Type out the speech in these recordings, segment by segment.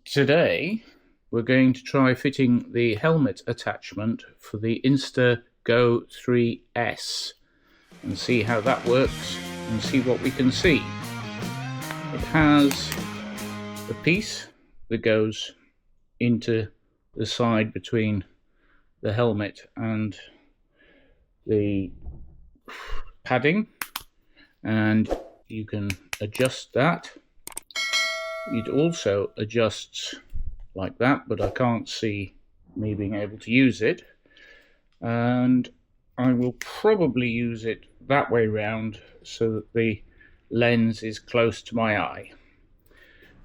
Today we're going to try fitting the helmet attachment for the Insta360 3S and see how that works and see what we can see. It has a piece that goes into the side between the helmet and the padding, and you can adjust that. It also adjusts like that, but I can't see me being able to use it, and I will probably use it that way round so that the lens is close to my eye.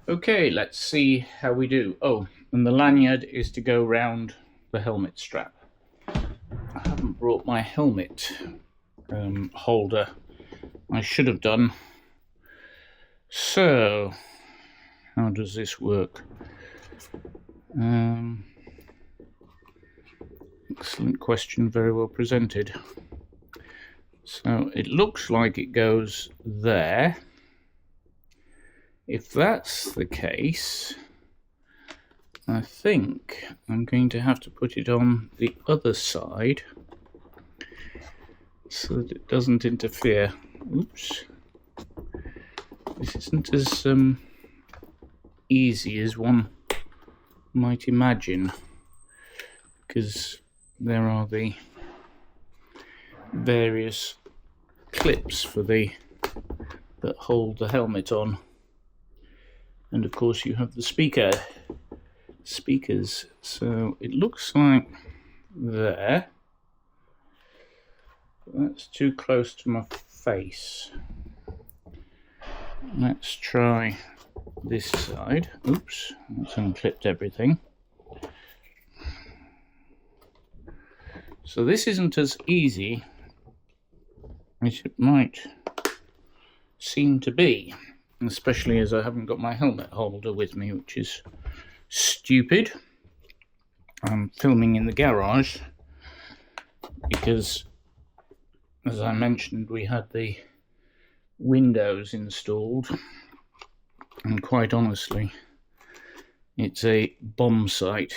Okay, let's see how we do. Oh, and the lanyard is to go round the helmet strap. I haven't brought my helmet holder. I should have done. So, how does this work? Excellent question, very well presented. So it looks like it goes there. If that's the case, I think I'm going to have to put it on the other side so that it doesn't interfere. Oops. This isn't as easy as one might imagine, because there are the various clips for that hold the helmet on, and of course you have the speakers. So it looks like there. That's too close to my face. Let's try this side. Oops, that's unclipped everything. So this isn't as easy as it might seem to be, especially as I haven't got my helmet holder with me, which is stupid. I'm filming in the garage because, as I mentioned, we had the windows installed, and quite honestly, it's a bomb site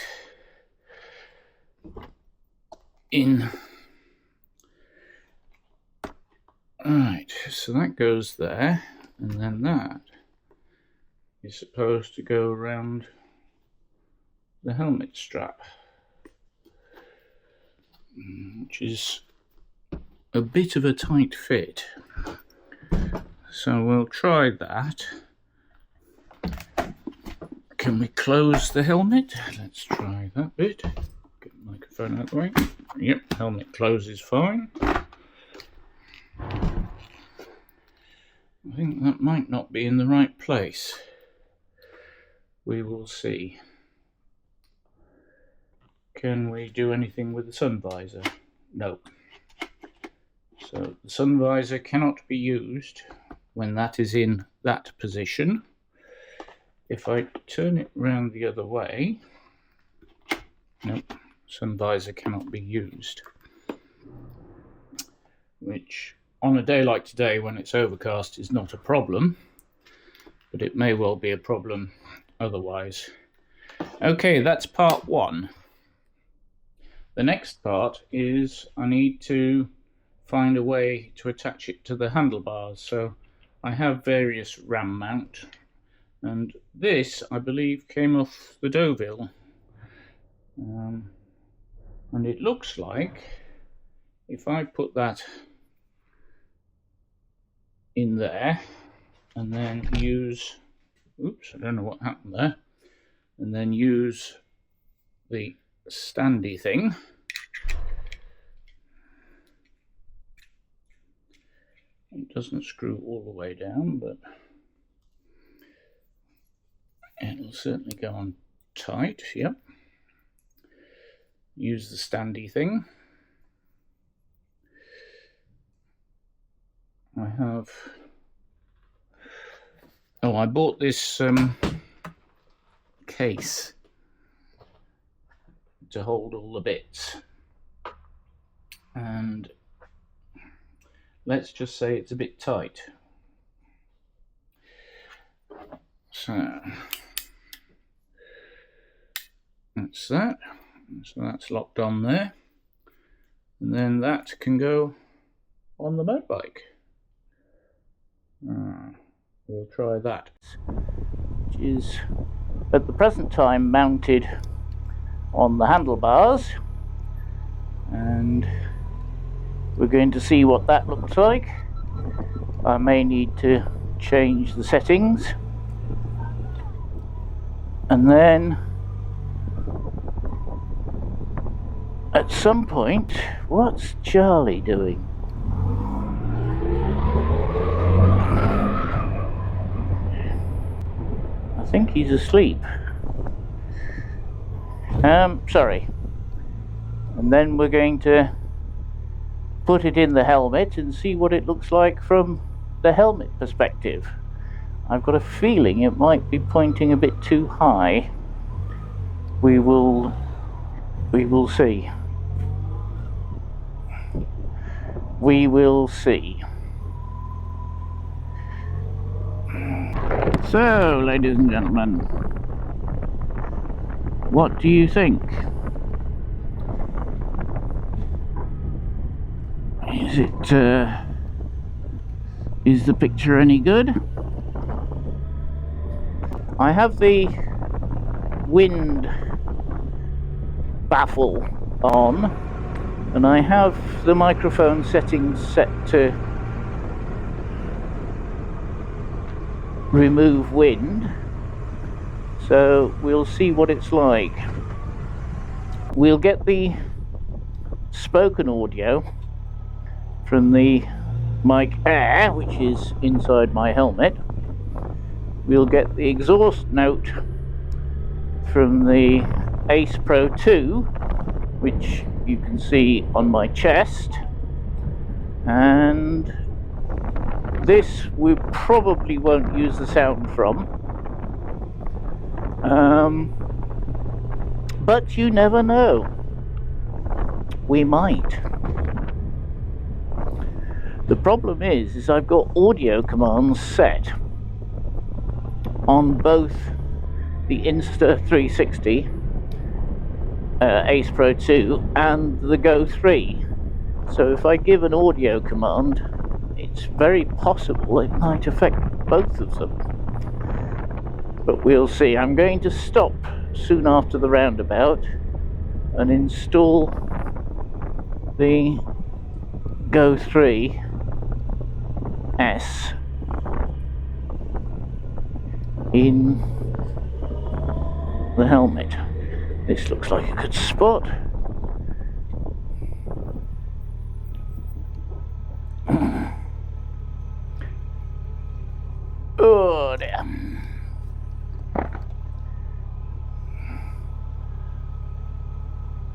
Right, so that goes there, and then that is supposed to go around the helmet strap, which is a bit of a tight fit. So we'll try that. Can we close the helmet? Let's try that bit. Get the microphone out of the way. Yep, helmet closes fine. I think that might not be in the right place. We will see. Can we do anything with the sun visor? No. So the sun visor cannot be used when that is in that position. If I turn it round the other way, nope, sun visor cannot be used. Which, on a day like today when it's overcast, is not a problem, but it may well be a problem otherwise. Okay, that's part one. The next part is I need to find a way to attach it to the handlebars. So I have various ram mount, and this, I believe, came off the 𝗏𝗏, and it looks like if I put that in there and then use, oops, I don't know what happened there, and then use the standy thing, it doesn't screw all the way down, but it'll certainly go on tight. Yep. Use the standy thing. I have, oh, I bought this case to hold all the bits, and let's just say it's a bit tight. So That's that. So that's locked on there. And then that can go on the motorbike. We'll try that. Which is at the present time mounted on the handlebars. And we're going to see what that looks like. I may need to change the settings. And then at some point, what's Charlie doing? I think he's asleep. Sorry. And then we're going to put it in the helmet and see what it looks like from the helmet perspective. I've got a feeling it might be pointing a bit too high. We will see. We will see. So, ladies and gentlemen, what do you think? Is the picture any good? I have the wind baffle on, and I have the microphone settings set to remove wind, so we'll see what it's like. We'll get the spoken audio from the mic Air, which is inside my helmet. We'll get the exhaust note from the Ace Pro 2, which you can see on my chest, and this we probably won't use the sound from, but you never know, we might. The problem is I've got audio commands set on both the Insta360 Ace Pro 2 and the Go 3. So if I give an audio command, it's very possible it might affect both of them. But we'll see. I'm going to stop soon after the roundabout and install the Go 3 S in the helmet. This looks like a good spot. Oh dear.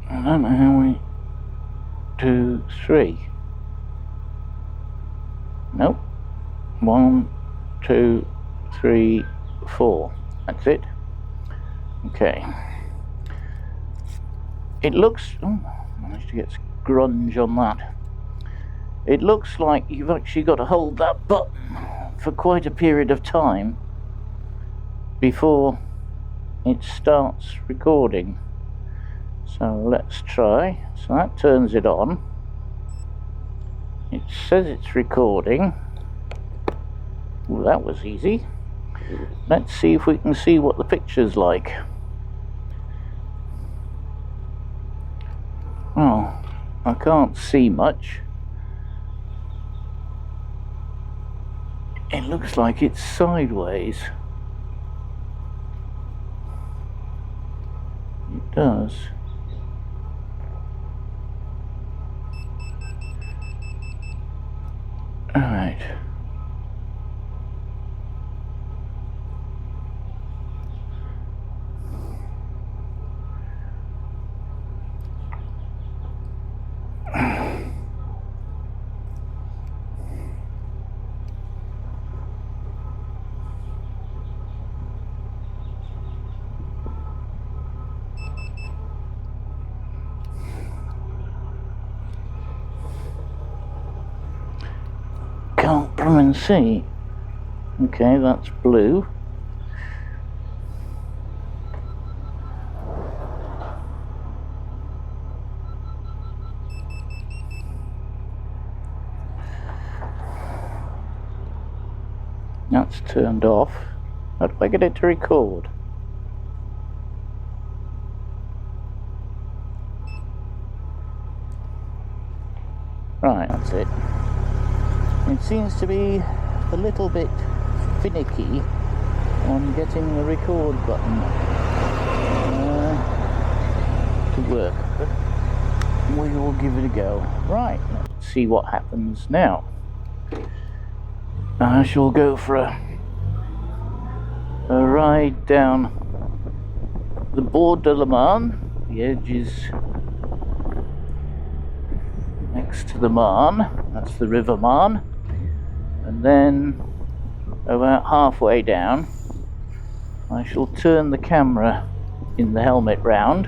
I don't know how we 2, 3. Nope. 1, 2, 3, 4. That's it. Okay. It looks... oh, I managed to get grunge on that. It looks like you've actually got to hold that button for quite a period of time before it starts recording. So let's try. So that turns it on. It says it's recording. Well, that was easy. Let's see if we can see what the picture's like. Oh, I can't see much. It looks like it's sideways. It does. All right. Can't blooming see. Okay, that's blue. That's turned off. How do I get it to record? Right, that's it. It seems to be a little bit finicky on getting the record button to work, but we will give it a go. Right, let's see what happens now. I shall go for a ride down the bord de la Marne. The edge is next to the Marne, that's the River Marne, and then about halfway down I shall turn the camera in the helmet round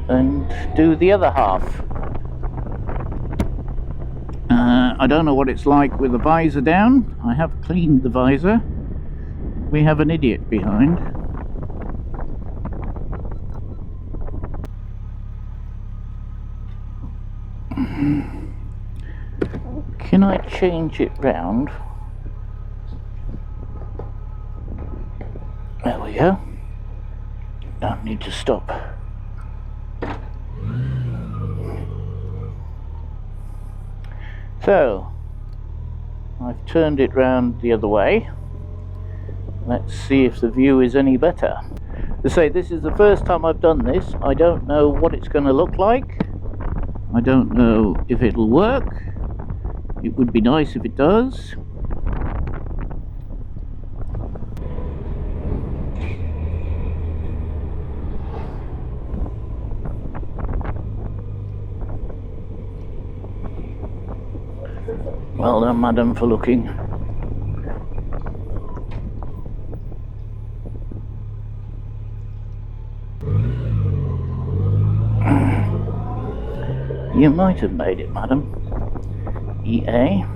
and do the other half. I don't know what it's like with the visor down. I have cleaned the visor. We have an idiot behind. Can I change it round? There we go. Don't need to stop. So, I've turned it round the other way. Let's see if the view is any better. To say, this is the first time I've done this. I don't know what it's going to look like. I don't know if it'll work. It would be nice if it does. Well done, madam, for looking. You might have made it, madam. EA.